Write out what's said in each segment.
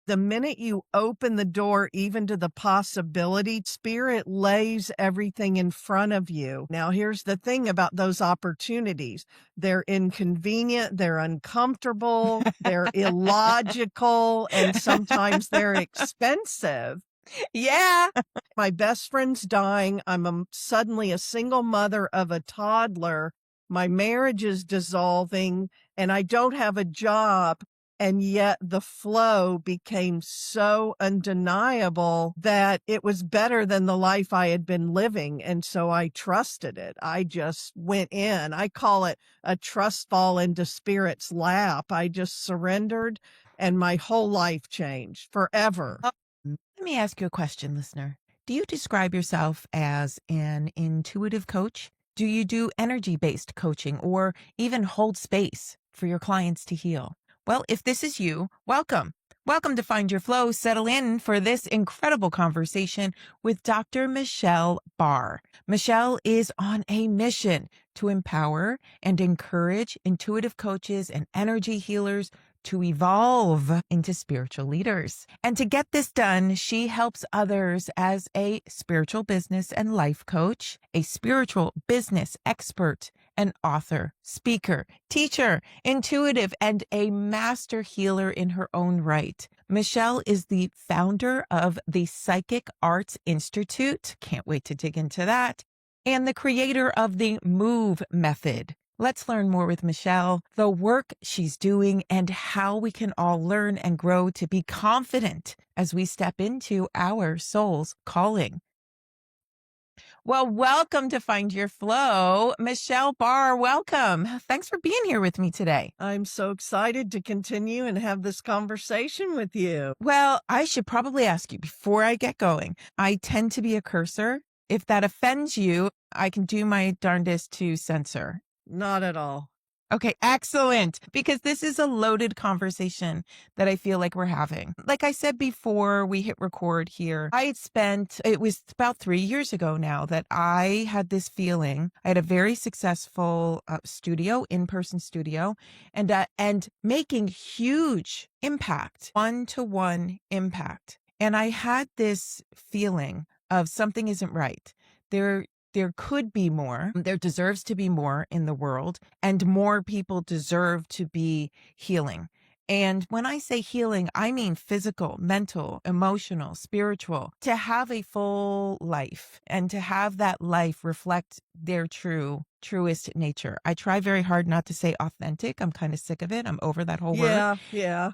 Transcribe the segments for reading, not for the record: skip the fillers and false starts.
The minute you open the door even to the possibility, spirit lays everything in front of you. Now, here's the thing about those opportunities. They're inconvenient, they're uncomfortable, they're illogical, and sometimes they're expensive. Yeah. My best friend's dying. I'm suddenly a single mother of a toddler. My marriage is dissolving and I don't have a job. And yet the flow became so undeniable that it was better than the life I had been living. And so I trusted it. I just went in. I call it a trust fall into spirit's lap. I just surrendered and my whole life changed forever. Let me ask you a question, listener. Do you describe yourself as an intuitive coach? Do you do energy-based coaching or even hold space for your clients to heal? Well, if this is you, welcome. Welcome to Find Your Flow. Settle in for this incredible conversation with Dr. Michelle Barr. Michelle is on a mission to empower and encourage intuitive coaches and energy healers to evolve into spiritual leaders. And to get this done, she helps others as a spiritual business and life coach, a spiritual business expert, an author, speaker, teacher, intuitive, and a master healer in her own right. Michelle is the founder of the Psychic Arts Institute. Can't wait to dig into that. And the creator of the Move Method. Let's learn more with Michelle, the work she's doing, and how we can all learn and grow to be confident as we step into our soul's calling. Well, welcome to Find Your Flow. Michelle Barr, welcome. Thanks for being here with me today. I'm so excited to continue and have this conversation with you. Well, I should probably ask you before I get going. I tend to be a cursor. If that offends you, I can do my darndest to censor. Not at all. Okay, excellent. Because this is a loaded conversation that I feel like we're having. Like I said before we hit record here, it was about 3 years ago now that I had this feeling. I had a very successful in-person studio, and making huge impact, one-to-one impact. And I had this feeling of something isn't right. There could be more. There deserves to be more in the world, and more people deserve to be healing. And when I say healing, I mean physical, mental, emotional, spiritual, to have a full life and to have that life reflect their truest nature. I try very hard not to say authentic. I'm kind of sick of it. I'm over that whole word. Yeah.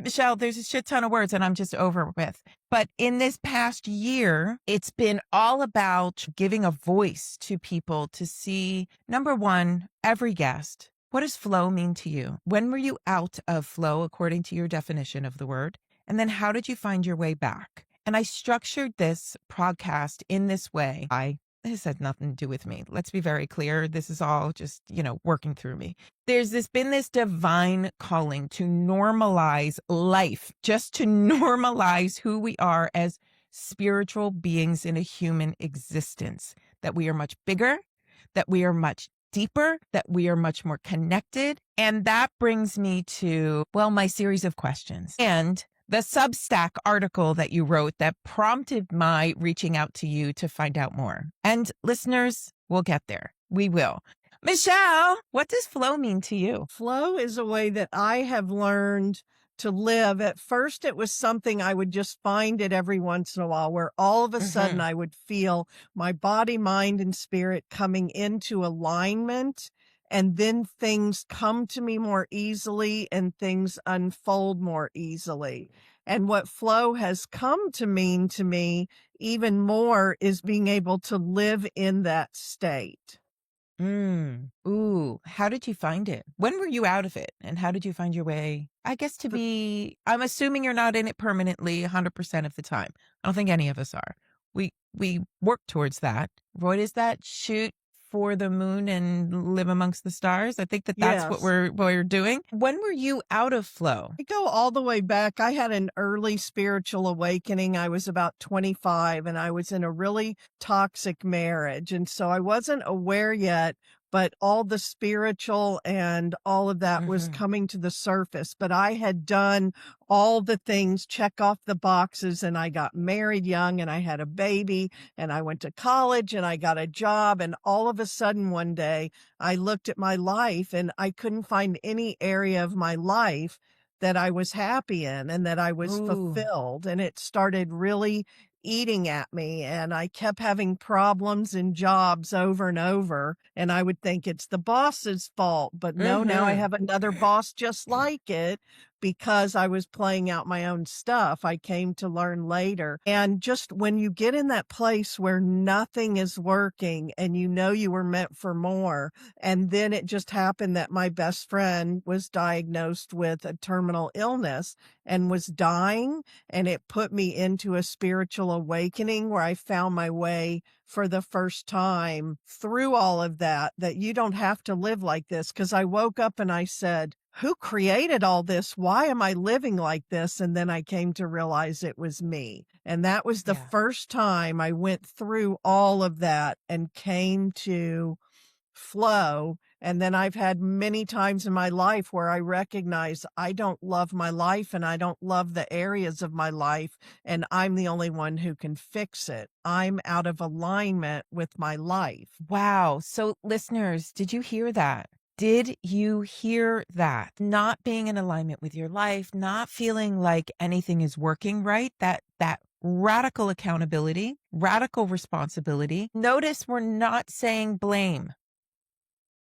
Michelle, there's a shit ton of words and I'm just over with. But in this past year, it's been all about giving a voice to people to see, number one, every guest. What does flow mean to you? When were you out of flow according to your definition of the word? And then how did you find your way back? And I structured this podcast in this way. This had nothing to do with me. Let's be very clear. This is all just, working through me. There's been this divine calling to normalize life, just to normalize who we are as spiritual beings in a human existence, that we are much bigger, that we are much deeper, that we are much more connected. And that brings me to, my series of questions. And the Substack article that you wrote that prompted my reaching out to you to find out more. And listeners, we'll get there. We will. Michelle, what does flow mean to you? Flow is a way that I have learned to live. At first, it was something I would just find it every once in a while, where all of a sudden I would feel my body, mind, and spirit coming into alignment. And then things come to me more easily and things unfold more easily. And what flow has come to mean to me even more is being able to live in that state. Ooh, how did you find it? When were you out of it? And how did you find your way? I guess I'm assuming you're not in it permanently 100% of the time. I don't think any of us are. We work towards that. What is that? Shoot for the moon and live amongst the stars. I think that's Yes. what we're doing. When were you out of flow? I go all the way back. I had an early spiritual awakening. I was about 25 and I was in a really toxic marriage. And so I wasn't aware yet, but all the spiritual and all of that was Mhm. coming to the surface. But I had done all the things, check off the boxes, and I got married young and I had a baby and I went to college and I got a job. And all of a sudden one day I looked at my life and I couldn't find any area of my life that I was happy in and that I was Ooh. fulfilled. And it started really eating at me. And I kept having problems in jobs over and over. And I would think it's the boss's fault. But no, now I Mhm. have another boss just like it because I was playing out my own stuff. I came to learn later. And just when you get in that place where nothing is working and you know you were meant for more, and then it just happened that my best friend was diagnosed with a terminal illness and was dying. And it put me into a spiritual awakening where I found my way for the first time through all of that, that you don't have to live like this. Cause I woke up and I said, who created all this? Why am I living like this? And then I came to realize it was me. And that was the Yeah. first time I went through all of that and came to flow. And then I've had many times in my life where I recognize I don't love my life and I don't love the areas of my life, and I'm the only one who can fix it. I'm out of alignment with my life. Wow. So listeners, did you hear that? Did you hear that? Not being in alignment with your life, not feeling like anything is working right, that radical accountability, radical responsibility. Notice we're not saying blame.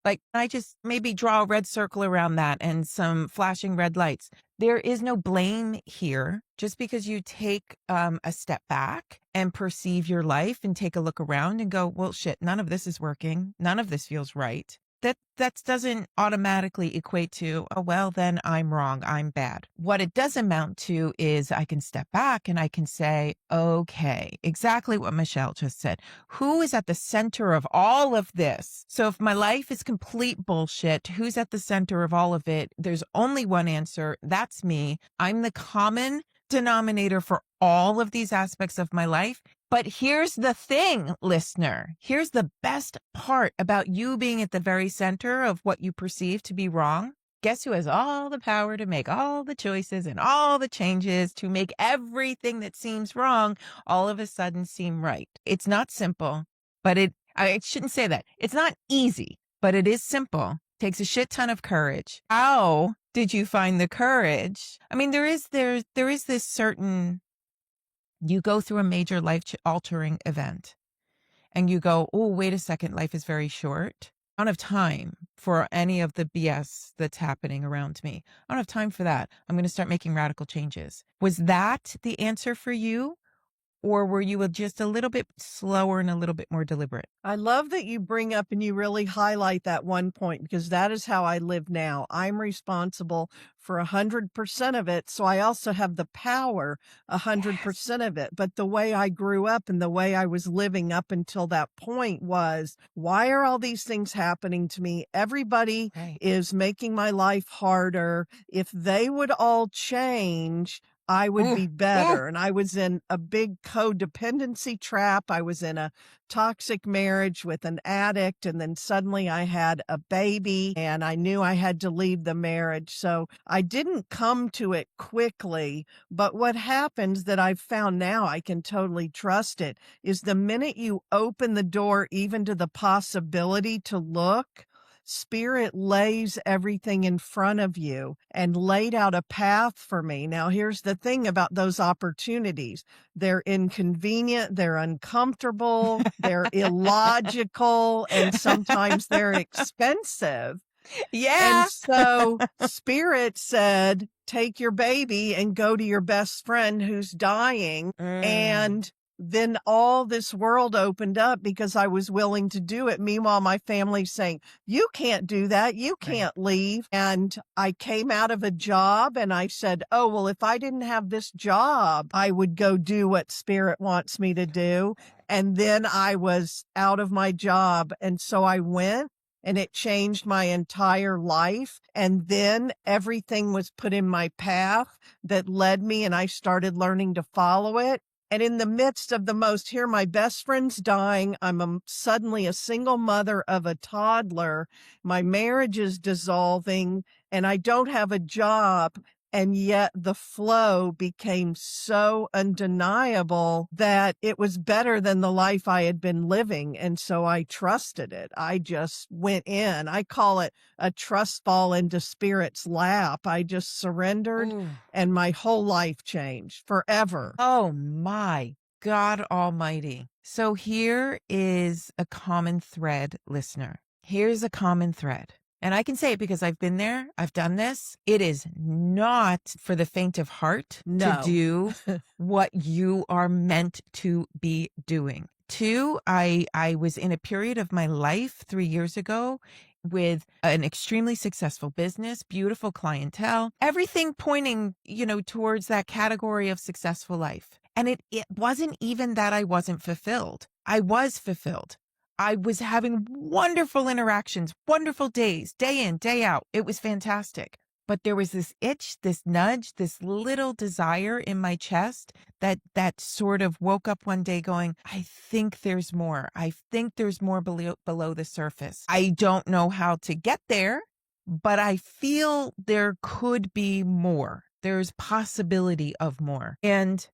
Like, I just maybe draw a red circle around that and some flashing red lights. There is no blame here. Just because you take a step back and perceive your life and take a look around and go, well, shit, none of this is working. None of this feels right. That doesn't automatically equate to, oh, well, then I'm wrong. I'm bad. What it does amount to is I can step back and I can say, okay, exactly what Michelle just said. Who is at the center of all of this? So if my life is complete bullshit, who's at the center of all of it? There's only one answer. That's me. I'm the common denominator for all of these aspects of my life. But here's the thing, listener. Here's the best part about you being at the very center of what you perceive to be wrong. Guess who has all the power to make all the choices and all the changes to make everything that seems wrong all of a sudden seem right? It's not simple, but I shouldn't say that. It's not easy, but it is simple. Takes a shit ton of courage. How did you find the courage? I mean, there is this certain, you go through a major life altering event and you go, oh, wait a second, life is very short. I don't have time for any of the BS that's happening around me. I don't have time for that. I'm going to start making radical changes. Was that the answer for you? Or were you just a little bit slower and a little bit more deliberate? I love that you bring up and you really highlight that one point because that is how I live now. I'm responsible for 100% of it. So I also have the power Yes. 100% of it. But the way I grew up and the way I was living up until that point was, why are all these things happening to me? Everybody Right. is making my life harder. If they would all change, I would Ooh, be ooh. better. And I was in a big codependency trap. I was in a toxic marriage with an addict. And then suddenly I had a baby and I knew I had to leave the marriage. So I didn't come to it quickly. But what happens that I've found now, I can totally trust it, is the minute you open the door, even to the possibility to look, Spirit lays everything in front of you and laid out a path for me. Now, here's the thing about those opportunities. They're inconvenient, they're uncomfortable, they're illogical, and sometimes they're expensive. And Yeah. so Spirit said, take your baby and go to your best friend who's dying. Mm, And then all this world opened up because I was willing to do it. Meanwhile, my family's saying, you can't do that. You right. can't leave. And I came out of a job and I said, oh, well, if I didn't have this job, I would go do what Spirit wants me to do. And then I was out of my job. And so I went and it changed my entire life. And then everything was put in my path that led me, and I started learning to follow it. And in the midst of the most, here, my best friend's dying. I'm suddenly a single mother of a toddler. My marriage is dissolving and I don't have a job. And yet the flow became so undeniable that it was better than the life I had been living. And so I trusted it. I just went in. I call it a trust fall into spirit's lap. I just surrendered Ooh. and my whole life changed forever. Oh my God Almighty. So here is a common thread, listener. Here's a common thread. And I can say it because I've been there. I've done this. It is not for the faint of heart to No. do what you are meant to be doing. Two, I was in a period of my life 3 years ago with an extremely successful business, beautiful clientele, everything pointing, towards that category of successful life. And it wasn't even that I wasn't fulfilled. I was fulfilled. I was having wonderful interactions, wonderful days, day in, day out. It was fantastic. But there was this itch, this nudge, this little desire in my chest that sort of woke up one day going, I think there's more. I think there's more below the surface. I don't know how to get there, but I feel there could be more. There's possibility of more. And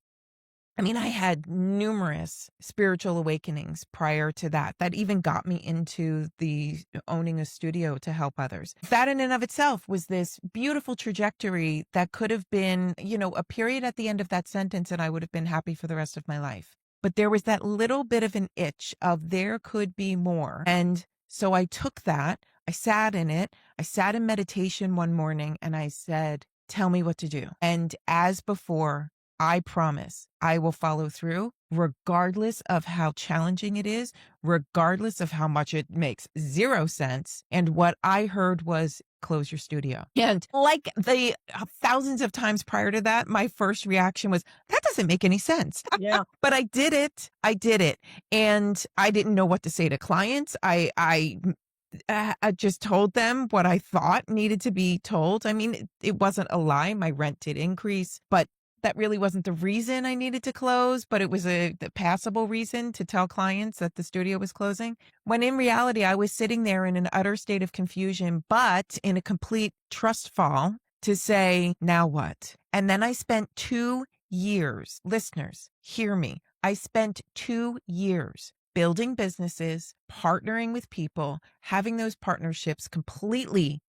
I had numerous spiritual awakenings prior to that even got me into the owning a studio to help others. That in and of itself was this beautiful trajectory that could have been, a period at the end of that sentence and I would have been happy for the rest of my life. But there was that little bit of an itch of there could be more. And so I took that, I sat in it, I sat in meditation one morning and I said, tell me what to do. And as before, I promise I will follow through regardless of how challenging it is, regardless of how much it makes 0 sense. And what I heard was close your studio. And like the thousands of times prior to that, my first reaction was, that doesn't make any sense. Yeah. But I did it. And I didn't know what to say to clients. I just told them what I thought needed to be told. It wasn't a lie. My rent did increase, but that really wasn't the reason I needed to close, but it was the passable reason to tell clients that the studio was closing. When in reality, I was sitting there in an utter state of confusion, but in a complete trust fall to say, now what? And then I spent 2 years, listeners, hear me. I spent 2 years building businesses, partnering with people, having those partnerships completely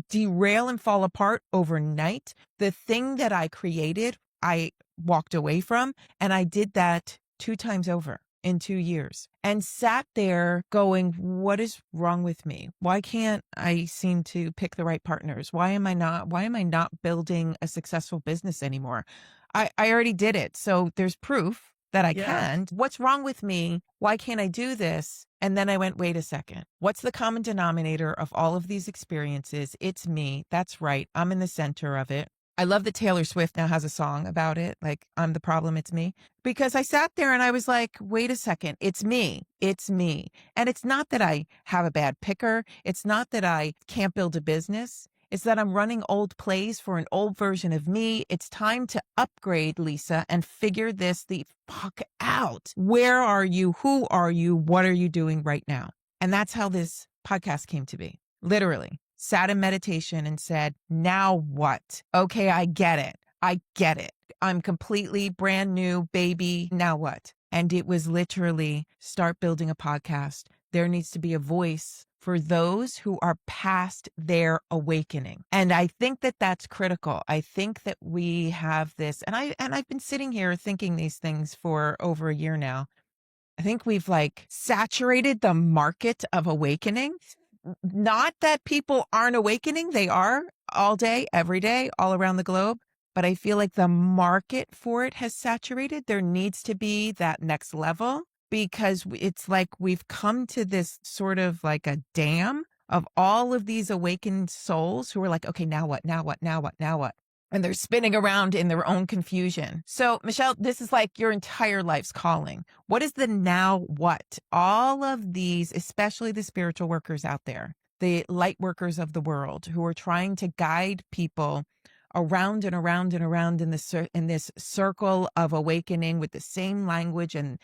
derail and fall apart overnight. The thing that I created, I walked away from, and I did that 2 times over in 2 years and sat there going, what is wrong with me? Why can't I seem to pick the right partners? Why am I not building a successful business anymore? I already did it. So there's proof that I can. What's wrong with me? Why can't I do this? And then I went, wait a second. What's the common denominator of all of these experiences? It's me. That's right. I'm in the center of it. I love that Taylor Swift now has a song about it. Like, I'm the problem. It's me. Because I sat there and I was like, wait a second. It's me. It's me. And it's not that I have a bad picker. It's not that I can't build a business. It's that I'm running old plays for an old version of me. It's time to upgrade, Lisa, and figure this the fuck out. Where are you? Who are you? What are you doing right now? And that's how this podcast came to be. Literally sat in meditation and said, now what? Okay, I get it. I'm completely brand new baby. Now what? And it was literally start building a podcast. There needs to be a voice for those who are past their awakening. And I think that that's critical. I think that we have this, and I've been sitting here thinking these things for over a year now. I think we've saturated the market of awakening. Not that people aren't awakening. They are all day, every day, all around the globe. But I feel like the market for it has saturated. There needs to be that next level, because it's like we've come to this sort of like a dam of all of these awakened souls who are like, okay, now what, now what, now what, now what? And they're spinning around in their own confusion. So, Michelle, this is like your entire life's calling. What is the now what? All of these, especially the spiritual workers out there, the light workers of the world who are trying to guide people around and around and around in this circle of awakening with the same language and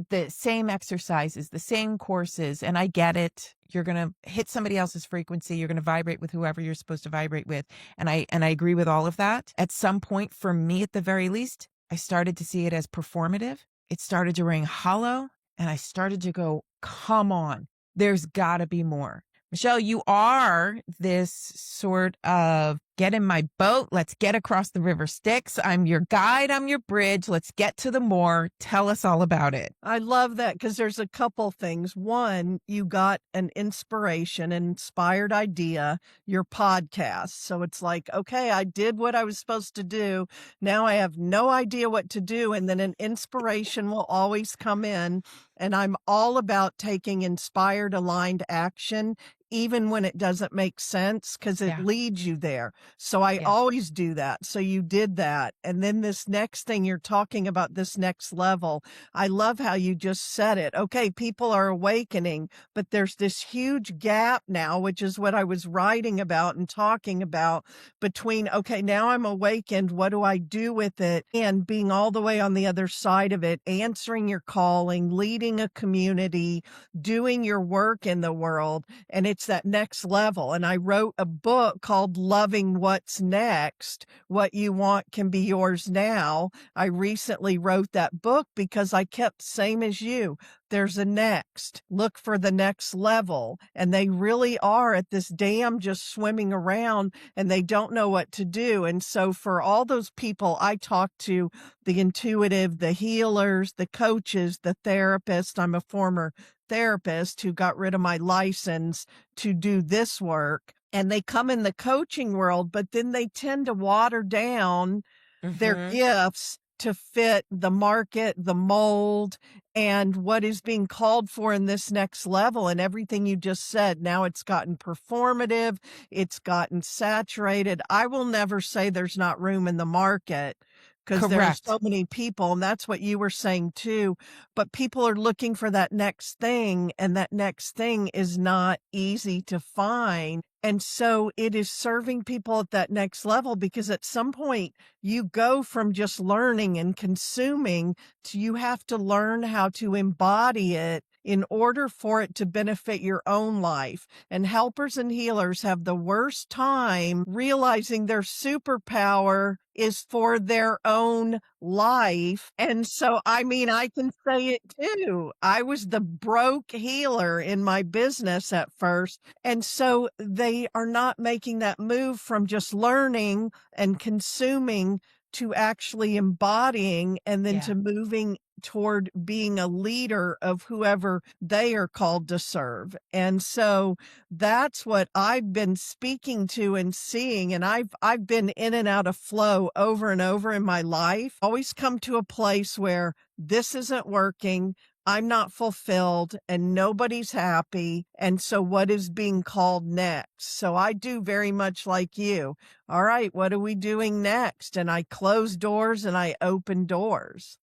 the same exercises, the same courses. And I get it. You're going to hit somebody else's frequency. You're going to vibrate with whoever you're supposed to vibrate with. And I agree with all of that. At some point, for me, at the very least, I started to see it as performative. It started to ring hollow. And I started to go, come on, there's got to be more. Michelle, you are this sort of get in my boat. Let's get across the river Styx. I'm your guide. I'm your bridge. Let's get to the more. Tell us all about it. I love that because there's a couple things. One, you got an inspiration, an inspired idea, your podcast. So it's like, okay, I did what I was supposed to do. Now I have no idea what to do. And then an inspiration will always come in. And I'm all about taking inspired, aligned action, even when it doesn't make sense, because it leads you there. So I always do that. So you did that. And then this next thing you're talking about, this next level, I love how you just said it. Okay, people are awakening, but there's this huge gap now, which is what I was writing about and talking about between, okay, now I'm awakened. What do I do with it? And being all the way on the other side of it, answering your calling, leading a community, doing your work in the world. And it's that next level. And I wrote a book called Loving What's Next. What you want can be yours now. I recently wrote that book because I kept same as you. There's a next. Look for the next level. And they really are at this dam just swimming around and they don't know what to do. And so for all those people I talk to, the intuitive, the healers, the coaches, the therapists, I'm a former therapist who got rid of my license to do this work. And they come in the coaching world, but then they tend to water down their gifts to fit the market, the mold, and what is being called for in this next level. And everything you just said, now it's gotten performative, it's gotten saturated. I will never say there's not room in the market because there's so many people, and that's what you were saying too. But people are looking for that next thing, and that next thing is not easy to find. And so it is serving people at that next level because at some point you go from just learning and consuming to you have to learn how to embody it in order for it to benefit your own life. And helpers and healers have the worst time realizing their superpower is for their own life. And so, I mean, I can say it too. I was the broke healer in my business at first. And so they are not making that move from just learning and consuming to actually embodying and then to moving toward being a leader of whoever they are called to serve. And so that's what I've been speaking to and seeing. And I've been in and out of flow over and over in my life. Always come to a place where this isn't working. I'm not fulfilled and nobody's happy. And so what is being called next? So I do very much like you. All right, what are we doing next? And I close doors and I open doors.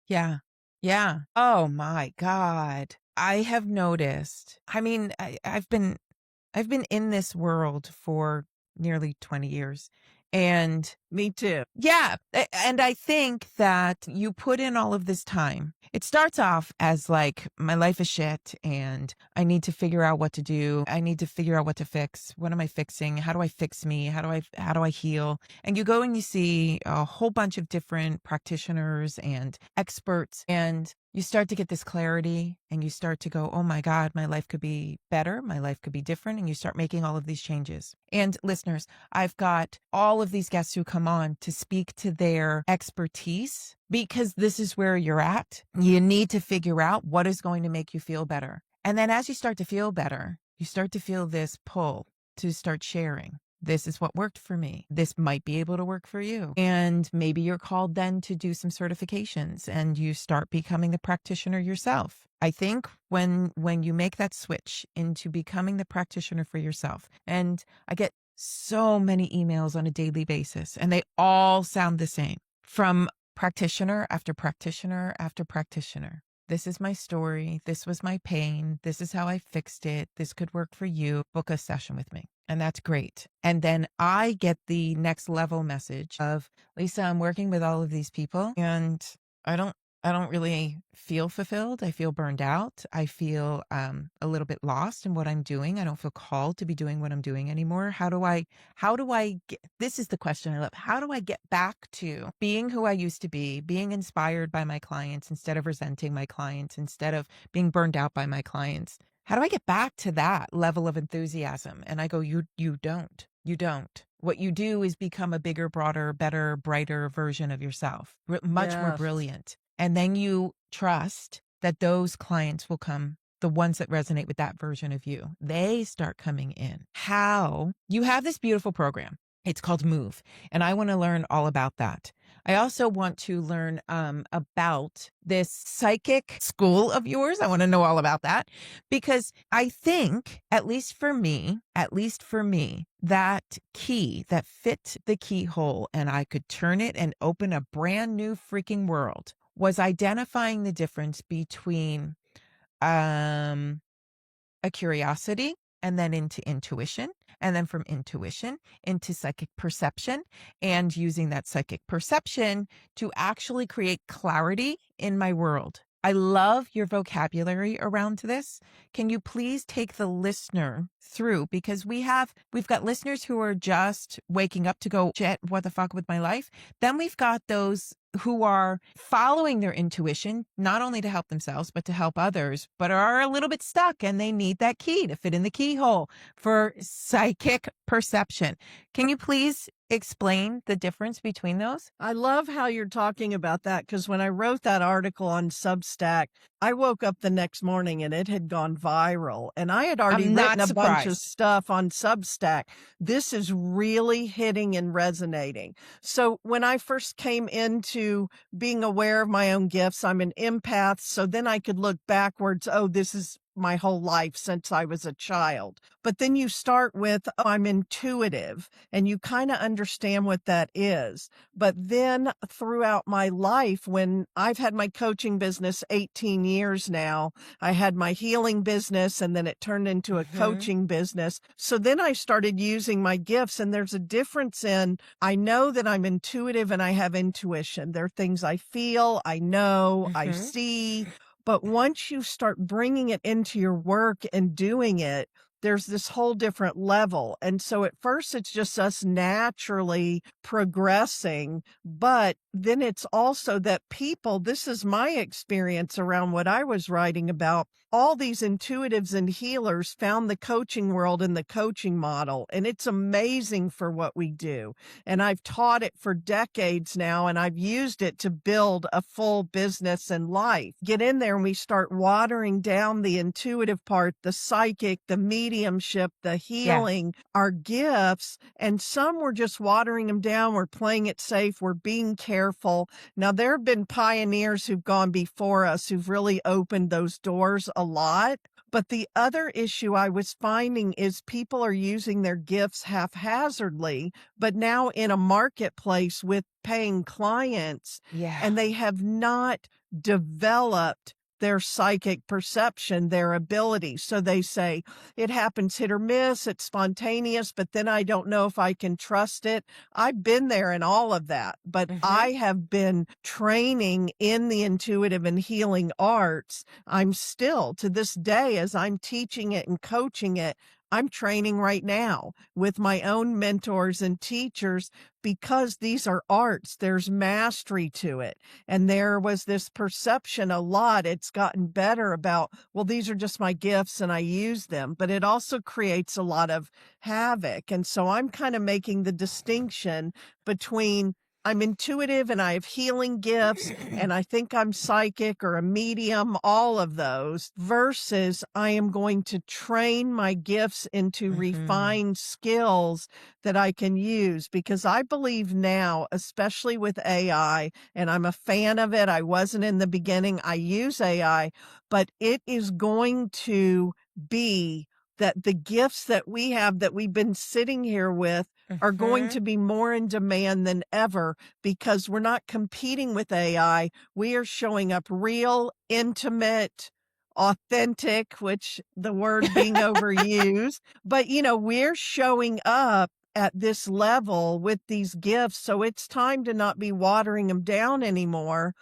Yeah. Yeah. Oh my God. I have noticed. I mean, I've been in this world for nearly 20 years. And me too. Yeah. And I think that you put in all of this time. It starts off as like, my life is shit and I need to figure out what to do. I need to figure out what to fix. What am I fixing? How do I fix me? How do I heal? And you go and you see a whole bunch of different practitioners and experts, and you start to get this clarity and you start to go, oh my God, my life could be better. My life could be different. And you start making all of these changes. And listeners, I've got all of these guests who come on to speak to their expertise because this is where you're at. You need to figure out what is going to make you feel better. And then as you start to feel better, you start to feel this pull to start sharing. This is what worked for me. This might be able to work for you. And maybe you're called then to do some certifications and you start becoming the practitioner yourself. I think when you make that switch into becoming the practitioner for yourself, and I get so many emails on a daily basis and they all sound the same from practitioner after practitioner after practitioner. This is my story. This was my pain. This is how I fixed it. This could work for you. Book a session with me. And that's great. And then I get the next level message of, Lisa, I'm working with all of these people and I don't I don't really feel fulfilled. I feel burned out. I feel a little bit lost in what I'm doing. I don't feel called to be doing what I'm doing anymore. How do I get, this is the question I love. How do I get back to being who I used to be, being inspired by my clients instead of resenting my clients, instead of being burned out by my clients? How do I get back to that level of enthusiasm? And I go, you don't. You don't. What you do is become a bigger, broader, better, brighter version of yourself, much more Yes. brilliant. And then you trust that those clients will come, the ones that resonate with that version of you. They start coming in. How? You have this beautiful program. It's called Move. And I want to learn all about that. I also want to learn about this psychic school of yours. I want to know all about that because I think, at least for me, that key that fit the keyhole and I could turn it and open a brand new freaking world was identifying the difference between a curiosity and then into intuition, and then from intuition into psychic perception, and using that psychic perception to actually create clarity in my world. I love your vocabulary around this. Can you please take the listener through? Because we've got listeners who are just waking up to go, shit, what the fuck with my life? Then we've got those who are following their intuition, not only to help themselves, but to help others, but are a little bit stuck and they need that key to fit in the keyhole for psychic perception. Can you please explain the difference between those? I love how you're talking about that because when I wrote that article on Substack, I woke up the next morning and it had gone viral. And I had already I'm written not a bunch of surprised. stuff on Substack. This is really hitting and resonating. So when I first came into being aware of my own gifts, I'm an empath. So then I could look backwards. Oh, this is my whole life since I was a child. But then you start with, oh, I'm intuitive, and you kind of understand what that is. But then throughout my life, when I've had my coaching business 18 years now, I had my healing business and then it turned into a Mm-hmm. coaching business. So then I started using my gifts, and there's a difference in, I know that I'm intuitive and I have intuition. There are things I feel, I know, I Mm-hmm. see. But once you start bringing it into your work and doing it, there's this whole different level. And so at first it's just us naturally progressing, but then it's also that people, this is my experience around what I was writing about. All these intuitives and healers found the coaching world and the coaching model, and it's amazing for what we do. And I've taught it for decades now, and I've used it to build a full business and life. Get in there and we start watering down the intuitive part, the psychic, the mediumship, the Yeah. healing, our gifts. And some we're just watering them down. We're playing it safe. We're being careful. Now, there have been pioneers who've gone before us who've really opened those doors a lot. But the other issue I was finding is people are using their gifts haphazardly, but now in a marketplace with paying clients, Yeah. and they have not developed their psychic perception, their ability. So they say it happens hit or miss, it's spontaneous, but then I don't know if I can trust it. I've been there in all of that, but Mm-hmm. I have been training in the intuitive and healing arts. I'm still to this day, as I'm teaching it and coaching it, I'm training right now with my own mentors and teachers because these are arts. There's mastery to it. And there was this perception a lot. It's gotten better about, well, these are just my gifts and I use them, but it also creates a lot of havoc. And so I'm kind of making the distinction between I'm intuitive and I have healing gifts and I think I'm psychic or a medium, all of those, versus I am going to train my gifts into Mm-hmm. refined skills that I can use. Because I believe now, especially with AI, and I'm a fan of it. I wasn't in the beginning. I use AI, but it is going to be that the gifts that we have that we've been sitting here with are going to be more in demand than ever because we're not competing with AI. We are showing up real, intimate, authentic, which the word being overused, but we're showing up at this level with these gifts. So it's time to not be watering them down anymore,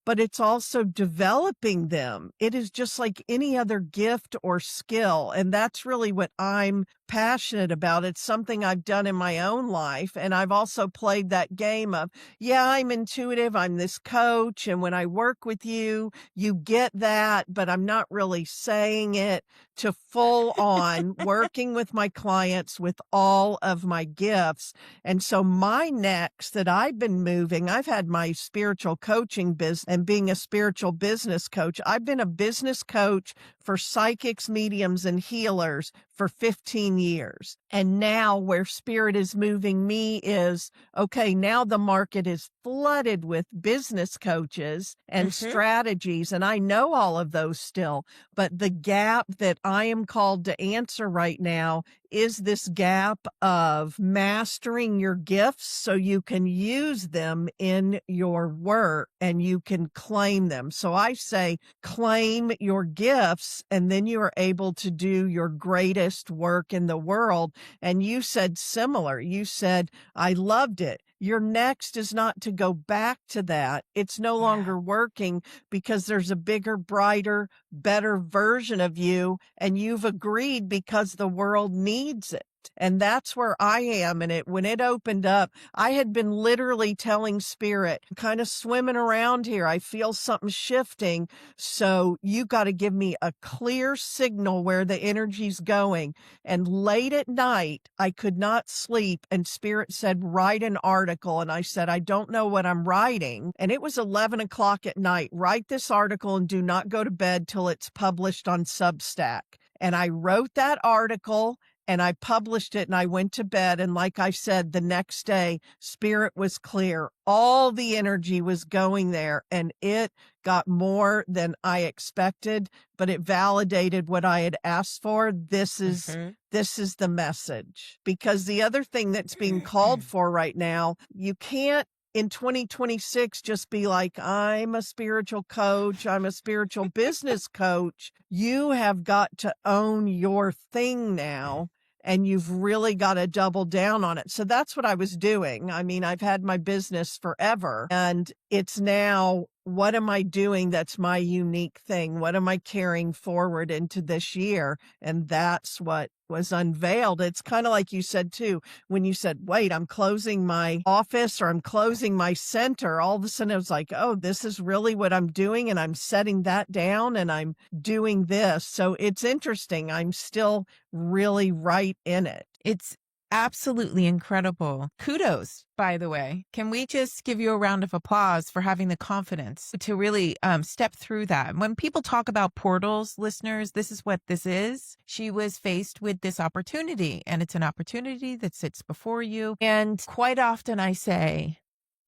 but it's also developing them. It is just like any other gift or skill. And that's really what I'm passionate about. It's something I've done in my own life. And I've also played that game of, yeah, I'm intuitive. I'm this coach. And when I work with you, you get that, but I'm not really saying it, to full on working with my clients with all of my gifts. And so my next that I've been moving, I've had my spiritual coaching business and being a spiritual business coach. I've been a business coach for psychics, mediums, and healers for 15 years. And now where spirit is moving me is, okay, now the market is flooded with business coaches and strategies. And I know all of those still, but the gap that I am called to answer right now is this gap of mastering your gifts so you can use them in your work and you can claim them. So I say, claim your gifts, and then you are able to do your greatest work in the world. And you said similar. You said, I loved it. Your next is not to go back to that. It's no longer working because there's a bigger, brighter, better version of you, and you've agreed because the world needs it. And that's where I am. And when it opened up, I had been literally telling spirit, kind of swimming around here. I feel something shifting. So you got to give me a clear signal where the energy's going. And late at night, I could not sleep. And spirit said, write an article. And I said, I don't know what I'm writing. And it was 11 o'clock at night. Write this article and do not go to bed till it's published on Substack. And I wrote that article and I published it and I went to bed. And like I said, the next day, spirit was clear. All the energy was going there and it got more than I expected, but it validated what I had asked for. This is the message. Because the other thing that's being called for right now, you can't in 2026 just be like, I'm a spiritual coach, I'm a spiritual business coach. You have got to own your thing now, and you've really got to double down on it. So that's what I was doing. I mean, I've had my business forever, and it's now, what am I doing that's my unique thing? What am I carrying forward into this year? And that's what was unveiled. It's kind of like you said too, when you said, wait, I'm closing my office or I'm closing my center. All of a sudden it was like, oh, this is really what I'm doing. And I'm setting that down and I'm doing this. So it's interesting. I'm still really right in it. It's absolutely incredible. Kudos, by the way. Can we just give you a round of applause for having the confidence to really step through that? When people talk about portals, listeners, this is what this is. She was faced with this opportunity, and it's an opportunity that sits before you. And quite often I say,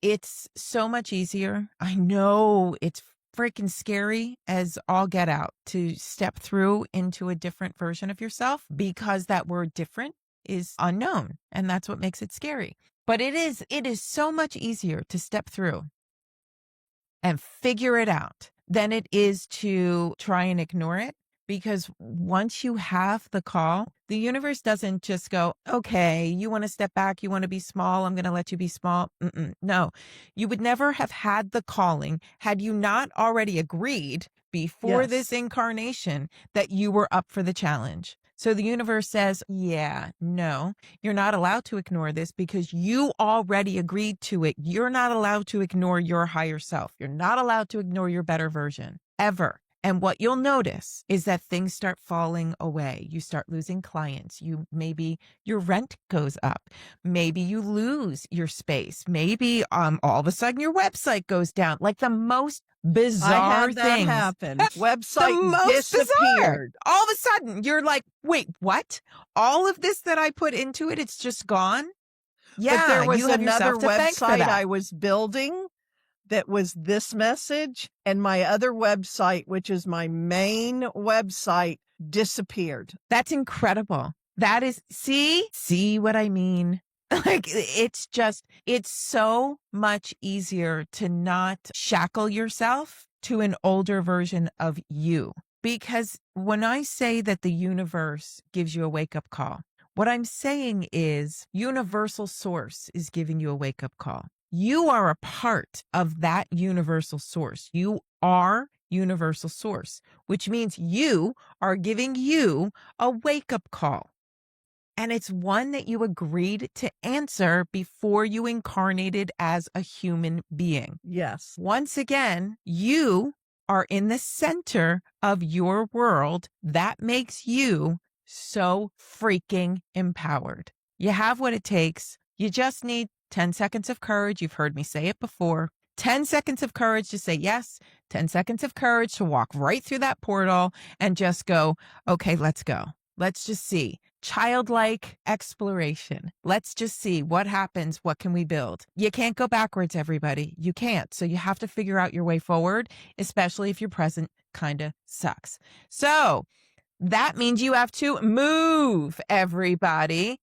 it's so much easier. I know it's freaking scary as all get out to step through into a different version of yourself, because that word different is unknown, and that's what makes it scary. But it is so much easier to step through and figure it out than it is to try and ignore it. Because once you have the call, the universe doesn't just go, okay, you want to step back, you want to be small, I'm going to let you be small. No, you would never have had the calling had you not already agreed before this incarnation that you were up for the challenge. So the universe says, yeah, no, you're not allowed to ignore this because you already agreed to it. You're not allowed to ignore your higher self. You're not allowed to ignore your better version, ever. And what you'll notice is that things start falling away. You start losing clients. Maybe your rent goes up. Maybe you lose your space. Maybe all of a sudden your website goes down. Like the most bizarre things. I had that happen. Website disappeared. Bizarre. All of a sudden you're like, wait, what? All of this that I put into it, it's just gone? Yeah, but there was you have another yourself to thank for website that. I was building that was this message, and my other website, which is my main website, disappeared. That's incredible. That is, see what I mean? Like, it's so much easier to not shackle yourself to an older version of you. Because when I say that the universe gives you a wake-up call, what I'm saying is universal source is giving you a wake-up call. You are a part of that universal source. You are universal source, which means you are giving you a wake-up call. And it's one that you agreed to answer before you incarnated as a human being. Yes. Once again, you are in the center of your world. That makes you so freaking empowered. You have what it takes. You just need 10 seconds of courage. You've heard me say it before. 10 seconds of courage to say yes. 10 seconds of courage to walk right through that portal and just go, okay, let's go. Let's just see. Childlike exploration. Let's just see what happens. What can we build? You can't go backwards, everybody. You can't. So you have to figure out your way forward, especially if your present kind of sucks. So that means you have to move, everybody.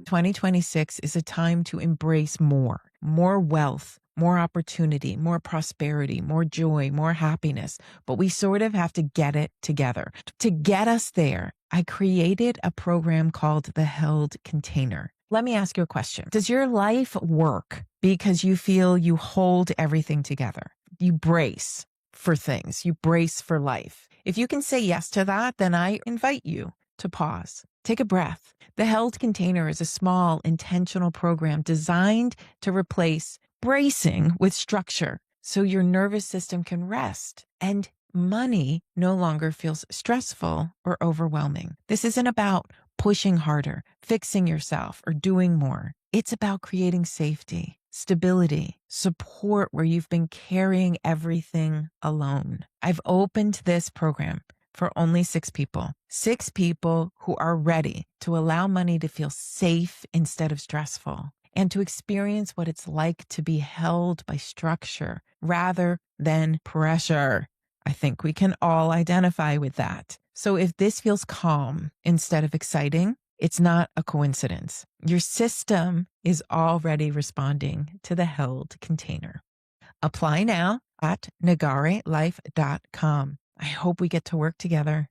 2026 is a time to embrace more wealth, more opportunity, more prosperity, more joy, more happiness. But we sort of have to get it together. To get us there, I created a program called the Held Container. Let me ask you a question. Does your life work because you feel you hold everything together? You brace for things. You brace for life. If you can say yes to that, then I invite you to pause. Take a breath. The Held Container is a small, intentional program designed to replace bracing with structure so your nervous system can rest and money no longer feels stressful or overwhelming. This isn't about pushing harder, fixing yourself, or doing more. It's about creating safety, stability, support where you've been carrying everything alone. I've opened this program for only 6 people. 6 people who are ready to allow money to feel safe instead of stressful and to experience what it's like to be held by structure rather than pressure. I think we can all identify with that. So if this feels calm instead of exciting, it's not a coincidence. Your system is already responding to the Held Container. Apply now at nagarelife.com. I hope we get to work together.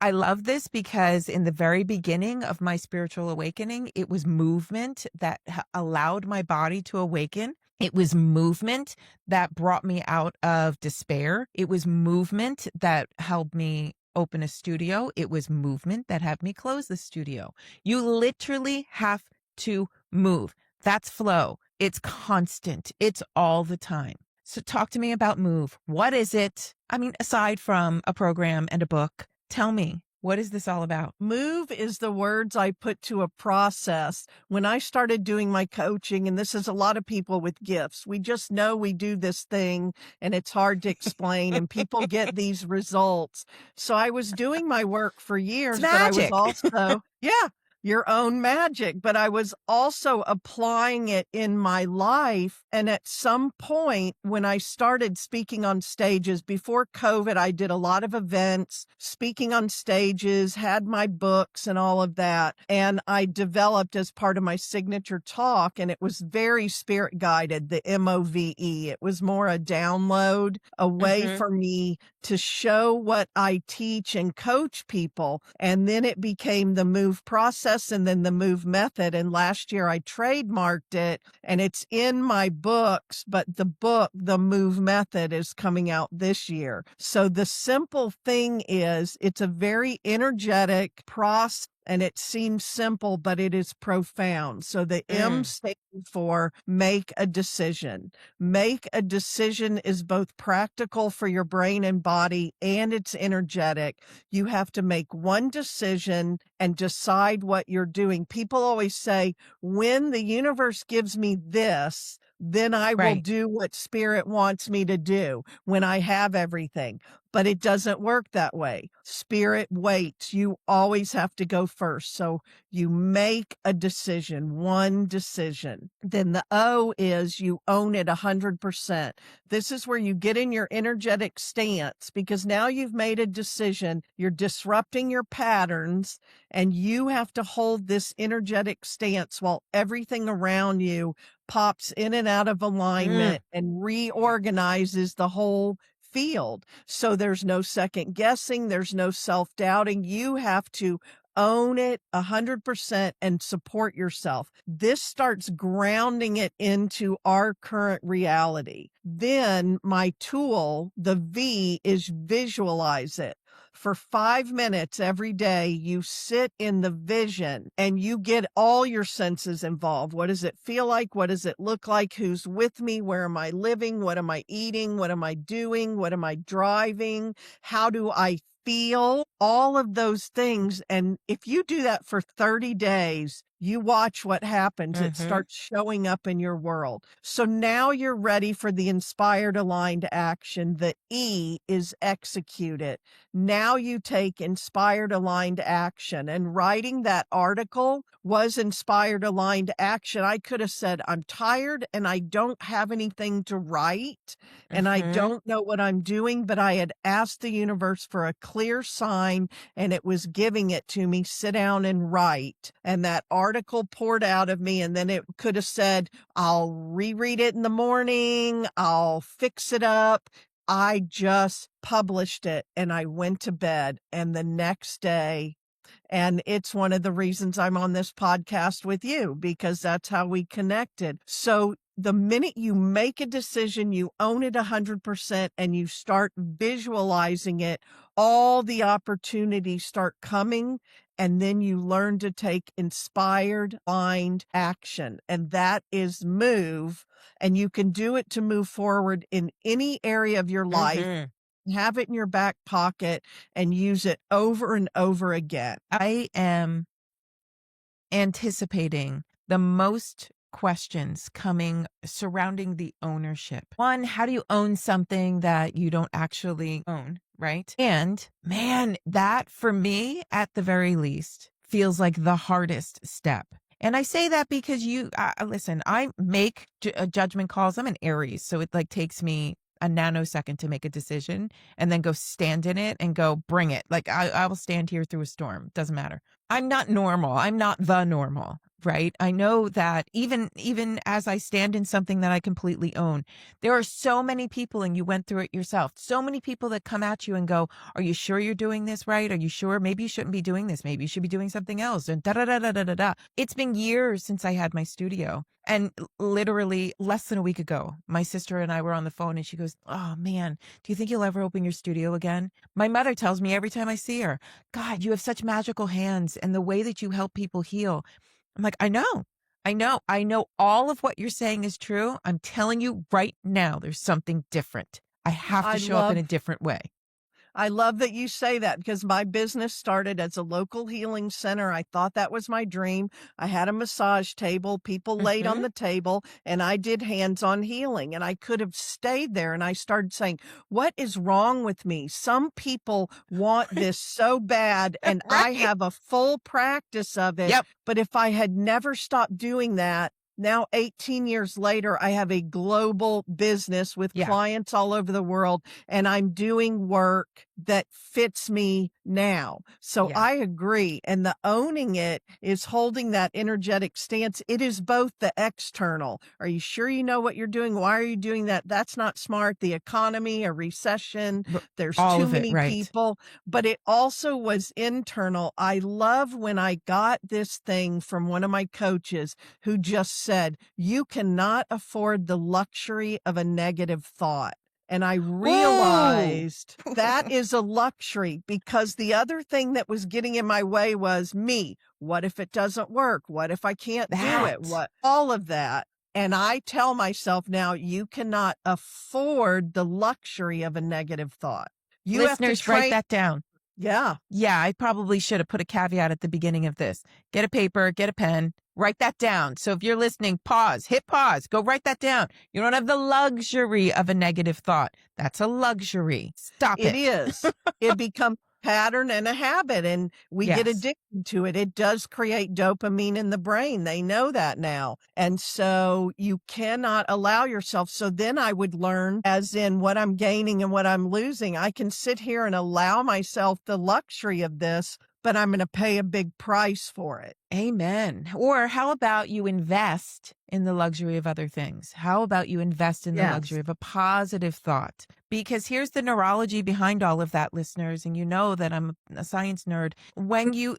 I love this because in the very beginning of my spiritual awakening, it was movement that allowed my body to awaken. It was movement that brought me out of despair. It was movement that helped me open a studio. It was movement that had me close the studio. You literally have to move. That's flow. It's constant. It's all the time. So talk to me about Move. What is it? I mean, aside from a program and a book, tell me, what is this all about? Move is the words I put to a process when I started doing my coaching. And this is a lot of people with gifts. We just know we do this thing and it's hard to explain and people get these results. So I was doing my work for years, It's but I was magic. also, yeah, your own magic, but I was also applying it in my life. And at some point when I started speaking on stages before COVID, I did a lot of events, speaking on stages, had my books and all of that. And I developed as part of my signature talk, and it was very spirit guided, the MOVE. It was more a download, a way for me to show what I teach and coach people. And then it became the Move process and then the Move method. And last year I trademarked it and it's in my books, but the book, the Move method, is coming out this year. So the simple thing is it's a very energetic process. And it seems simple, but it is profound. So the M stands for make a decision. Make a decision is both practical for your brain and body, and it's energetic. You have to make one decision and decide what you're doing. People always say, when the universe gives me this, then I will Right. do what spirit wants me to do when I have everything. But it doesn't work that way. Spirit waits. You always have to go first. So you make a decision, one decision. Then the O is you own it 100%. This is where you get in your energetic stance because now you've made a decision. You're disrupting your patterns and you have to hold this energetic stance while everything around you pops in and out of Mm, alignment and reorganizes the whole field. So there's no second guessing, there's no self-doubting. You have to own it 100% and support yourself. This starts grounding it into our current reality. Then my tool, the V, is visualize it. For 5 minutes every day, you sit in the vision and you get all your senses involved. What does it feel like? What does it look like? Who's with me? Where am I living? What am I eating? What am I doing? What am I driving? How do I feel? All of those things. And if you do that for 30 days, you watch what happens. It mhm, starts showing up in your world. So now you're ready for the inspired aligned action. The E is execute it. Now you take inspired aligned action. And writing that article was inspired aligned action. I could have said, I'm tired and I don't have anything to write and I mhm. don't know what I'm doing, but I had asked the universe for a clear sign and it was giving it to me. Sit down and write. And that article poured out of me. And then it could have said, I'll reread it in the morning. I'll fix it up. I just published it and I went to bed. And the next day, and it's one of the reasons I'm on this podcast with you because that's how we connected. So the minute you make a decision, you own it 100% and you start visualizing it, all the opportunities start coming. And then you learn to take inspired mind action. And that is move. And you can do it to move forward in any area of your life. Mhm. Have it in your back pocket and use it over and over again. I am anticipating the most questions coming surrounding the ownership. One, how do you own something that you don't actually own, right? And man, that for me, at the very least, feels like the hardest step. And I say that because listen, I make judgment calls. I'm an Aries, so it like takes me a nanosecond to make a decision and then go stand in it and go bring it. Like I will stand here through a storm. Doesn't matter. I'm not normal. I'm not the normal, right? I know that even as I stand in something that I completely own, there are so many people, and you went through it yourself, so many people that come at you and go, are you sure you're doing this right? Are you sure? Maybe you shouldn't be doing this. Maybe you should be doing something else. And da da da da da da da. It's been years since I had my studio. And literally less than a week ago, my sister and I were on the phone and she goes, oh man, do you think you'll ever open your studio again? My mother tells me every time I see her, God, you have such magical hands and the way that you help people heal. I'm like, I know all of what you're saying is true. I'm telling you right now, there's something different. I have to I show up in a love different way. I love that you say that because my business started as a local healing center. I thought that was my dream. I had a massage table. People laid on Hmm. the table and I did hands-on healing and I could have stayed there. And I started saying, what is wrong with me? Some people want this so bad and I Right. have a full practice of it. Yep. But if I had never stopped doing that, now, 18 years later, I have a global business with Yeah. clients all over the world, and I'm doing work that fits me now. So Yeah. I agree. And the owning it is holding that energetic stance. It is both the external. Are you sure you know what you're doing? Why are you doing that? That's not smart. The economy, a recession, R- there's All too of it. many Right. people. But it also was internal. I love when I got this thing from one of my coaches who just said, you cannot afford the luxury of a negative thought. And I Ooh, realized that is a luxury because the other thing that was getting in my way was me. What if it doesn't work? What if I can't do it? that. What all of that. And I tell myself now, you cannot afford the luxury of a negative thought. You have to Listeners, write train. that down. Yeah. Yeah, I probably should have put a caveat at the beginning of this. Get a paper, get a pen, write that down. So if you're listening, hit pause, go write that down. You don't have the luxury of a negative thought. That's a luxury. Stop It it. is. It becomes a pattern and a habit, and we get Yes. addicted to it. It does create dopamine in the brain. They know that now. And so you cannot allow yourself. So then I would learn, as in what I'm gaining and what I'm losing. I can sit here and allow myself the luxury of this, but I'm going to pay a big price for it. Amen. Or how about you invest in the luxury of other things? How about you invest in the luxury Yes. of a positive thought? Because here's the neurology behind all of that, listeners, and you know that I'm a science nerd.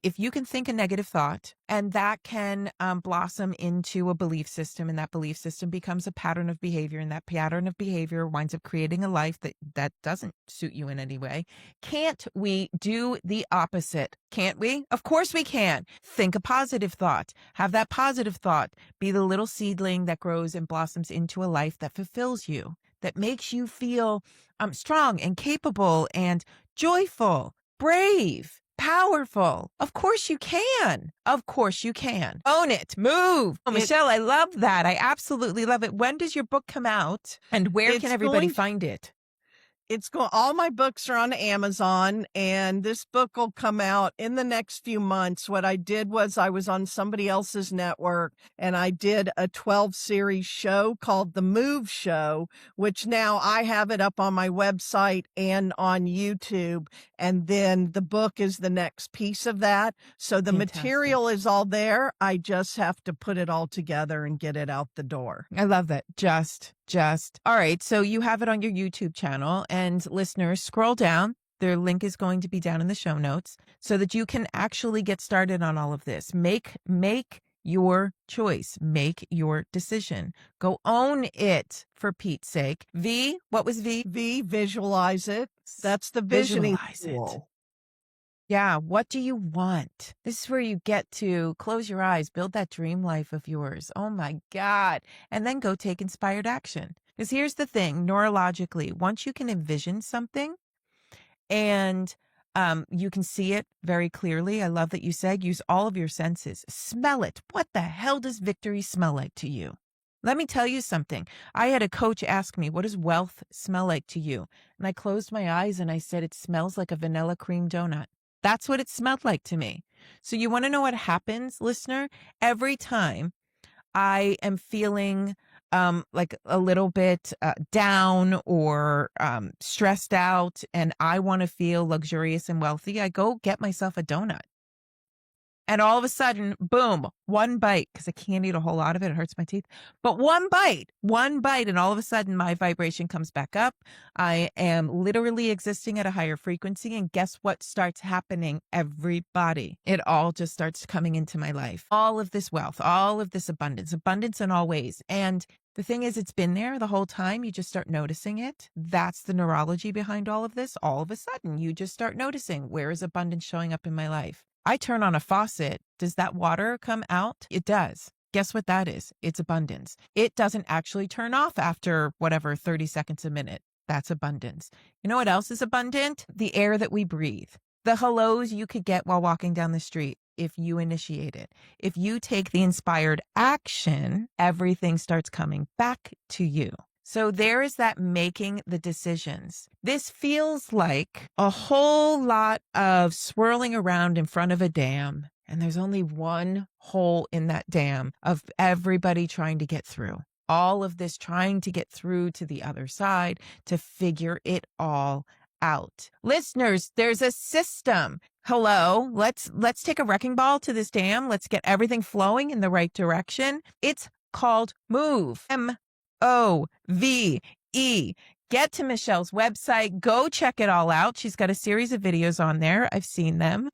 If you can think a negative thought, and that can blossom into a belief system, and that belief system becomes a pattern of behavior, and that pattern of behavior winds up creating a life that doesn't suit you in any way. Can't we do the opposite? Can't we? Of course we can. Think a positive thought. Have that positive thought be the little seedling that grows and blossoms into a life that fulfills you, that makes you feel strong and capable and joyful, brave, powerful. Of course you can. Of course you can. Own it. Move. Oh, Michelle, I love that. I absolutely love it. When does your book come out? And where can everybody find it? All my books are on Amazon, and this book will come out in the next few months. What I did was I was on somebody else's network, and I did a 12 series show called The Move Show, which now I have it up on my website and on YouTube. And then the book is the next piece of that. So the material is all there. I just have to put it all together and get it out the door. I love that. Just. All right. So you have it on your YouTube channel, and listeners, scroll down. Their link is going to be down in the show notes so that you can actually get started on all of this. Make your choice. Make your decision. Go own it, for Pete's sake. V, what was V? V, visualize it. That's the visioning tool. It. Yeah. What do you want? This is where you get to close your eyes, build that dream life of yours. Oh my God. And then go take inspired action. Because here's the thing, neurologically, once you can envision something and you can see it very clearly. I love that you said use all of your senses. Smell it. What the hell does victory smell like to you? Let me tell you something. I had a coach ask me, what does wealth smell like to you? And I closed my eyes and I said, it smells like a vanilla cream donut. That's what it smelled like to me. So you want to know what happens, listener? Every time I am feeling like a little bit down or stressed out and I want to feel luxurious and wealthy, I go get myself a donut. And all of a sudden, boom, one bite, because I can't eat a whole lot of it. It hurts my teeth. But one bite, and all of a sudden my vibration comes back up. I am literally existing at a higher frequency. And guess what starts happening? Everybody. It all just starts coming into my life. All of this wealth, all of this abundance in all ways. And the thing is, it's been there the whole time. You just start noticing it. That's the neurology behind all of this. All of a sudden, you just start noticing, where is abundance showing up in my life? I turn on a faucet. Does that water come out? It does. Guess what that is? It's abundance. It doesn't actually turn off after 30 seconds a minute. That's abundance. You know what else is abundant? The air that we breathe. The hellos you could get while walking down the street if you initiate it. If you take the inspired action, everything starts coming back to you. So there is that making the decisions. This feels like a whole lot of swirling around in front of a dam, and there's only one hole in that dam of everybody trying to get through. All of this trying to get through to the other side to figure it all out. Listeners, there's a system. Hello, let's take a wrecking ball to this dam. Let's get everything flowing in the right direction. It's called MOVE. MOVE. Get to Michelle's website. Go check it all out. She's got a series of videos on there. I've seen them.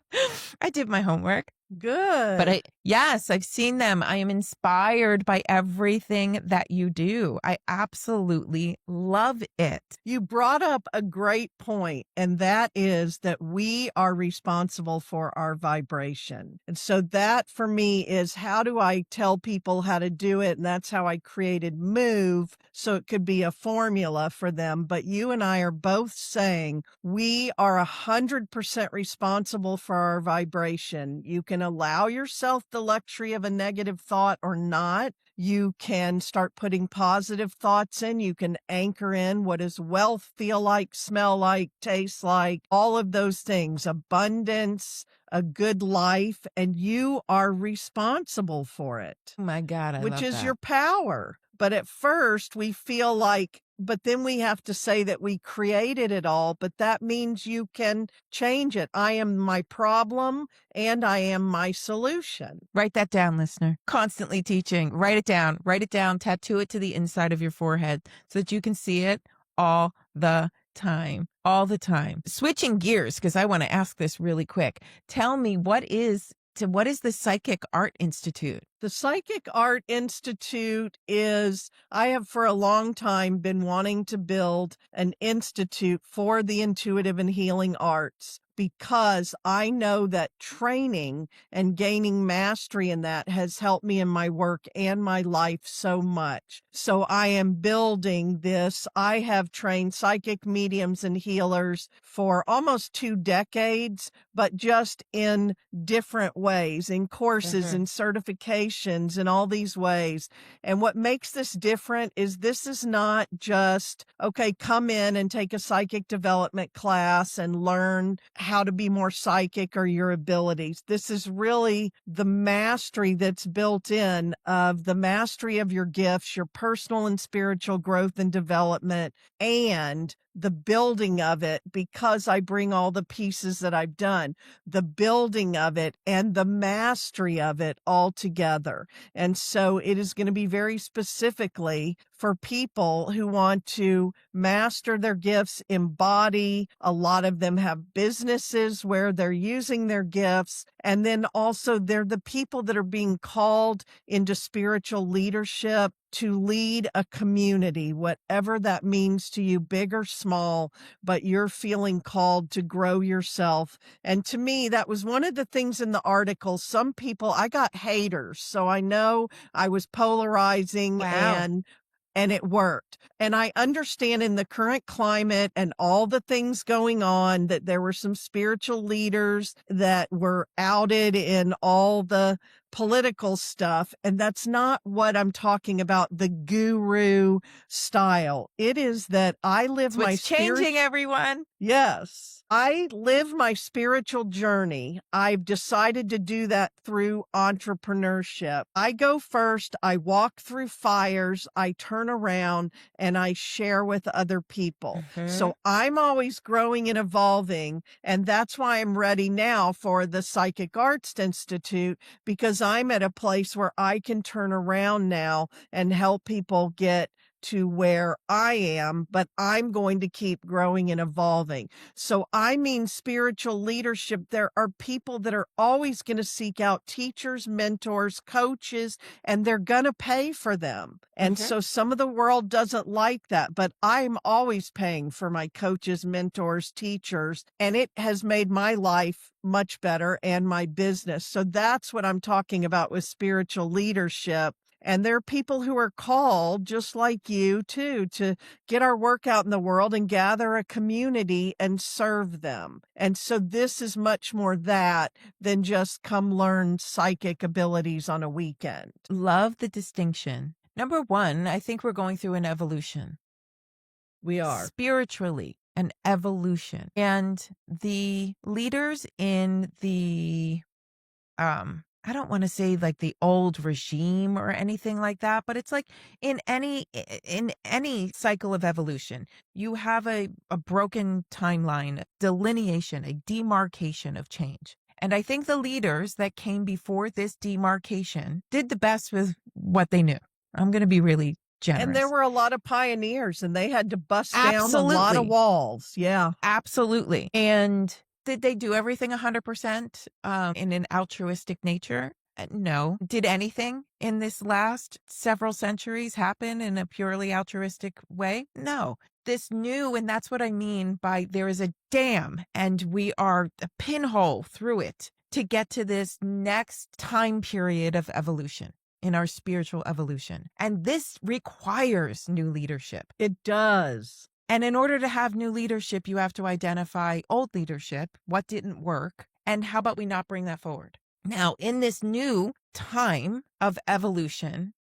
I did my homework. Good. Yes, I've seen them. I am inspired by everything that you do. I absolutely love it. You brought up a great point, and that is that we are responsible for our vibration. And so that for me is, how do I tell people how to do it? And that's how I created Move, so it could be a formula for them. But you and I are both saying we are 100% responsible for our vibration. You can allow yourself the luxury of a negative thought or not. You can start putting positive thoughts in. You can anchor in what does wealth feel like, smell like, taste like, all of those things, abundance, a good life, and you are responsible for it, Oh my God, I which love is that. your power. But at first we feel like, but then we have to say that we created it all, but that means you can change it. I am my problem and I am my solution. Write that down, listener. Constantly teaching. Write it down, tattoo it to the inside of your forehead so that you can see it all the time. All the time. Switching gears, because I want to ask this really quick. Tell me, what is the Psychic Art Institute? The Psychic Art Institute is, I have for a long time been wanting to build an institute for the intuitive and healing arts, because I know that training and gaining mastery in that has helped me in my work and my life so much. So I am building this. I have trained psychic mediums and healers for almost 2 decades, but just in different ways, in courses and certifications and all these ways. And what makes this different is this is not just, okay, come in and take a psychic development class and learn how to be more psychic or your abilities. This is really the mastery that's built in, of the mastery of your gifts, your personal and spiritual growth and development, and the building of it, because I bring all the pieces that I've done, the building of it and the mastery of it all together. And so it is going to be very specifically for people who want to master their gifts, embody. A lot of them have businesses where they're using their gifts. And then also they're the people that are being called into spiritual leadership to lead a community, whatever that means to you, big or small, but you're feeling called to grow yourself. And to me, that was one of the things in the article. Some people, I got haters, so I know I was polarizing. Wow. And it worked. And I understand in the current climate and all the things going on that there were some spiritual leaders that were outed in all the political stuff. And that's not what I'm talking about, the guru style. It is that I live It's my what's changing, everyone. Yes. I live my spiritual journey. I've decided to do that through entrepreneurship. I go first, I walk through fires, I turn around, and I share with other people. So I'm always growing and evolving. And that's why I'm ready now for the Psychic Arts Institute, because I'm at a place where I can turn around now and help people get to where I am, but I'm going to keep growing and evolving. So I mean, spiritual leadership, there are people that are always going to seek out teachers, mentors, coaches, and they're going to pay for them. And so some of the world doesn't like that, but I'm always paying for my coaches, mentors, teachers, and it has made my life much better and my business. So that's what I'm talking about with spiritual leadership. And there are people who are called, just like you too, to get our work out in the world and gather a community and serve them. And so this is much more that than just come learn psychic abilities on a weekend. Love the distinction. Number one, I think we're going through an evolution. We are. Spiritually, an evolution. And the leaders in the I don't want to say like the old regime or anything like that, but it's like in any cycle of evolution, you have a broken timeline, delineation, a demarcation of change. And I think the leaders that came before this demarcation did the best with what they knew. I'm going to be really generous. And there were a lot of pioneers and they had to bust down a lot of walls. Yeah. Absolutely. And Did they do everything 100% in an altruistic nature? No. Did anything in this last several centuries happen in a purely altruistic way? No. This new, and that's what I mean by there is a dam and we are a pinhole through it to get to this next time period of evolution in our spiritual evolution. And this requires new leadership. It does. And in order to have new leadership, you have to identify old leadership, what didn't work, and how about we not bring that forward? Now, in this new time of evolution,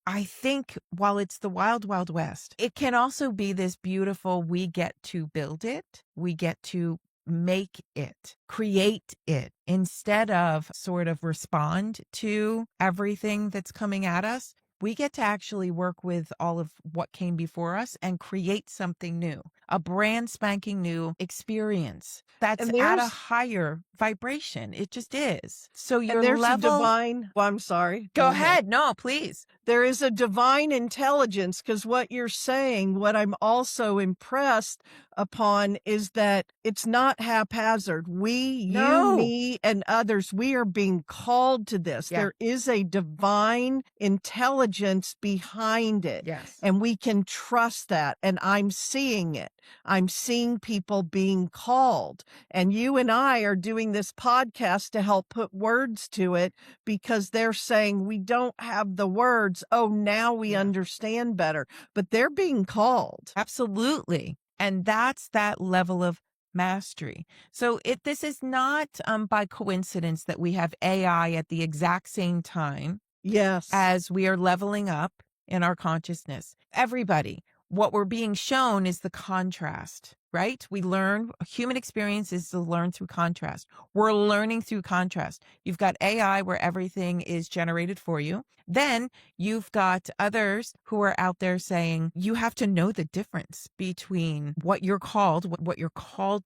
I think while it's the wild, wild west, it can also be this beautiful, we get to build it, we get to make it, create it, instead of sort of respond to everything that's coming at us. We get to actually work with all of what came before us and create something new, a brand spanking new experience that's at a higher vibration. It just is. So your there's level. A divine. Well, I'm sorry. Go ahead. No, please. There is a divine intelligence, because what you're saying, what I'm also impressed upon is that it's not haphazard. You, me, and others, we are being called to this. Yeah. There is a divine intelligence behind it. Yes. And we can trust that. And I'm seeing it. I'm seeing people being called. And you and I are doing this podcast to help put words to it, because they're saying we don't have the words. Oh, now we understand better. But they're being called. Absolutely. And that's that level of mastery. So this is not by coincidence that we have AI at the exact same time. Yes. As we are leveling up in our consciousness. Everybody, what we're being shown is the contrast, right? We learn, human experience is to learn through contrast. We're learning through contrast. You've got AI where everything is generated for you. Then you've got others who are out there saying, you have to know the difference between what you're called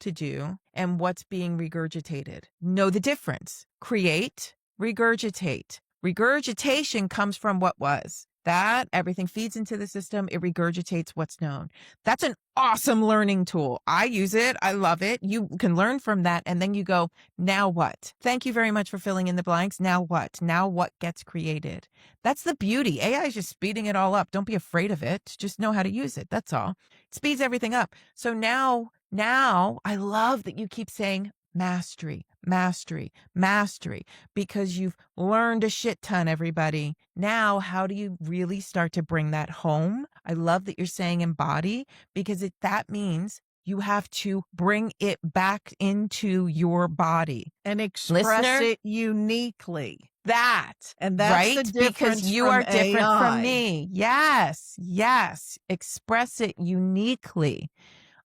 to do and what's being regurgitated. Know the difference. Create, regurgitate. Regurgitation comes from what was. That everything feeds into the system. It regurgitates what's known. That's an awesome learning tool. I use it. I love it. You can learn from that. And then you go, now what? Thank you very much for filling in the blanks. Now what? Now what gets created? That's the beauty. AI is just speeding it all up. Don't be afraid of it. Just know how to use it. That's all. It speeds everything up. So now I love that you keep saying mastery, mastery, mastery, because you've learned a shit ton, everybody. Now, how do you really start to bring that home? I love that you're saying embody, because that means you have to bring it back into your body and express it uniquely. And that's right? The difference, because you are different from me. Yes. Express it uniquely.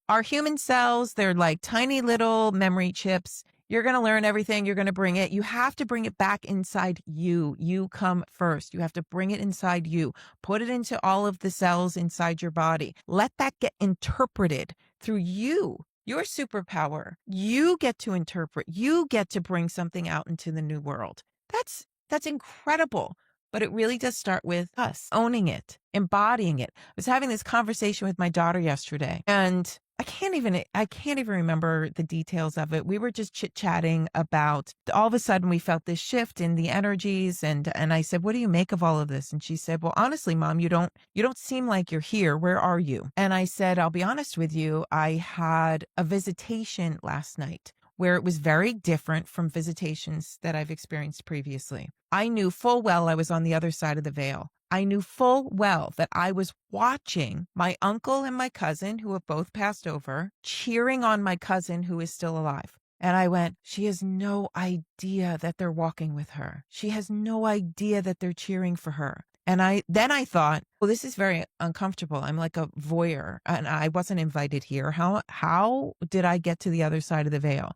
Our human cells, they're like tiny little memory chips. You're going to learn everything. You're going to bring it. You have to bring it back inside you. You come first. You have to bring it inside you. Put it into all of the cells inside your body. Let that get interpreted through you, your superpower. You get to interpret. You get to bring something out into the new world. That's incredible. But it really does start with us owning it, embodying it. I was having this conversation with my daughter yesterday, and I can't even remember the details of it. We were just chit-chatting about, all of a sudden we felt this shift in the energies, and I said, what do you make of all of this? And she said, well, honestly, Mom, you don't seem like you're here. Where are you? And I said, I'll be honest with you. I had a visitation last night where it was very different from visitations that I've experienced previously. I knew full well I was on the other side of the veil. I knew full well that I was watching my uncle and my cousin, who have both passed over, cheering on my cousin who is still alive. And I went, she has no idea that they're walking with her. She has no idea that they're cheering for her. And then I thought, well, this is very uncomfortable. I'm like a voyeur and I wasn't invited here. How did I get to the other side of the veil?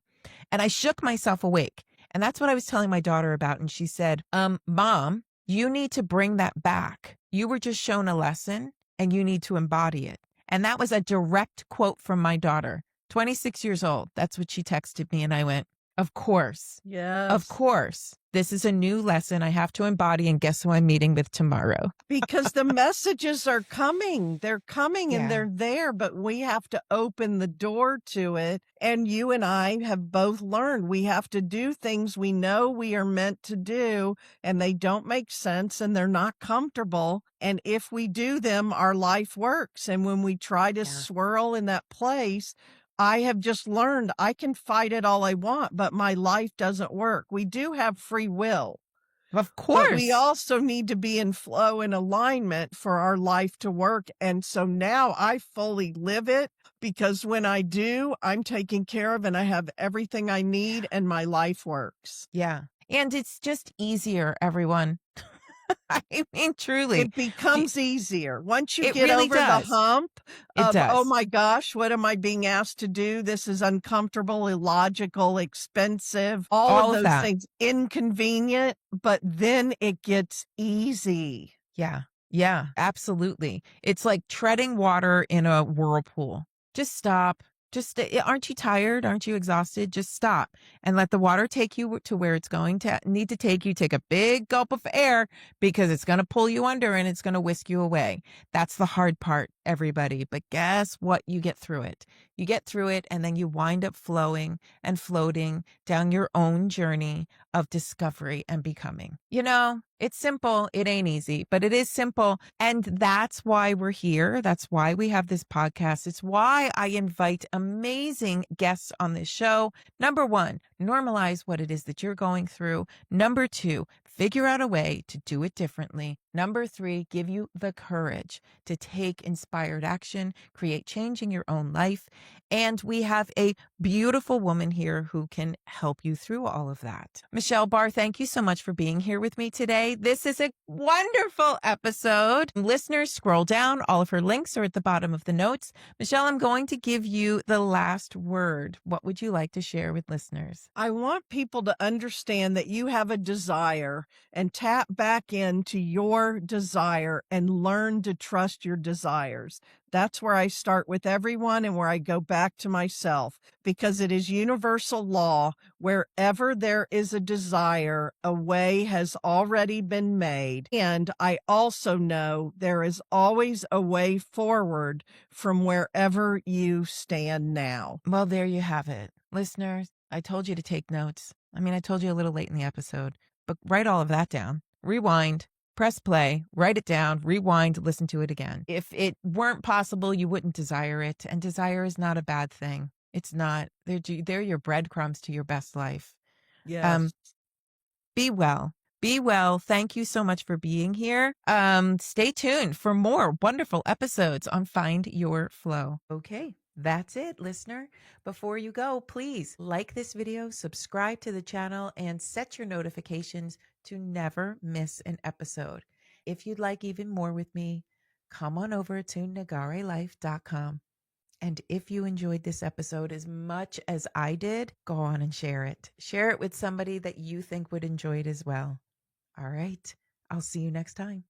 And I shook myself awake. And that's what I was telling my daughter about. And she said, Mom, you need to bring that back. You were just shown a lesson and you need to embody it. And that was a direct quote from my daughter, 26 years old. That's what she texted me. And I went, Of course. Of Yes. course. This is a new lesson I have to embody, and guess who I'm meeting with tomorrow? Because the messages are coming. They're coming and Yeah. they're there, but we have to open the door to it. And you and I have both learned we have to do things we know we are meant to do, and they don't make sense and they're not comfortable. And if we do them, our life works. And when we try to Yeah. swirl in that place, I have just learned I can fight it all I want, but my life doesn't work. We do have free will. Of But we course. also need to be in flow and alignment for our life to work. And so now I fully live it because when I do, I'm taken care of and I have everything I need and my life works. Yeah. And it's just easier, everyone. I mean, truly. It Do becomes easier once you It get really over the does. hump It of, oh does. my gosh, what am I being asked to do? This is uncomfortable, illogical, expensive, all of All of those that. things, inconvenient, but then it gets easy. Yeah. Yeah, absolutely. It's like treading water in a whirlpool. Just stop. Just aren't you tired? Aren't you exhausted? Just stop and let the water take you to where it's going to need to take you. Take a big gulp of air because it's going to pull you under and it's going to whisk you away. That's the hard part, everybody. But guess what? You get through it. You get through it and then you wind up flowing and floating down your own journey of discovery and becoming. You know, it's simple. It ain't easy, but it is simple. And that's why we're here. That's why we have this podcast. It's why I invite amazing guests on this show. Number one, normalize what it is that you're going through. Number two, figure out a way to do it differently. Number three, give you the courage to take inspired action, create change in your own life. And we have a beautiful woman here who can help you through all of that. Michelle Barr, thank you so much for being here with me today. This is a wonderful episode. Listeners, scroll down. All of her links are at the bottom of the notes. Michelle, I'm going to give you the last word. What would you like to share with listeners? I want people to understand that you have a desire and tap back into your desire and learn to trust your desires. That's where I start with everyone and where I go back to myself because it is universal law. Wherever there is a desire, a way has already been made. And I also know there is always a way forward from wherever you stand now. Well, there you have it. Listeners, I told you to take notes. I mean, I told you a little late in the episode, but write all of that down. Rewind, press play, write it down, rewind, listen to it again. If it weren't possible, you wouldn't desire it. And desire is not a bad thing. It's not. They're your breadcrumbs to your best life. Yes. Be well. Be well. Thank you so much for being here. Stay tuned for more wonderful episodes on Find Your Flow. Okay, that's it, listener. Before you go, please like this video, subscribe to the channel, and set your notifications to never miss an episode. If you'd like even more with me, come on over to nagarelife.com. And if you enjoyed this episode as much as I did, go on and share it. Share it with somebody that you think would enjoy it as well. All right. I'll see you next time.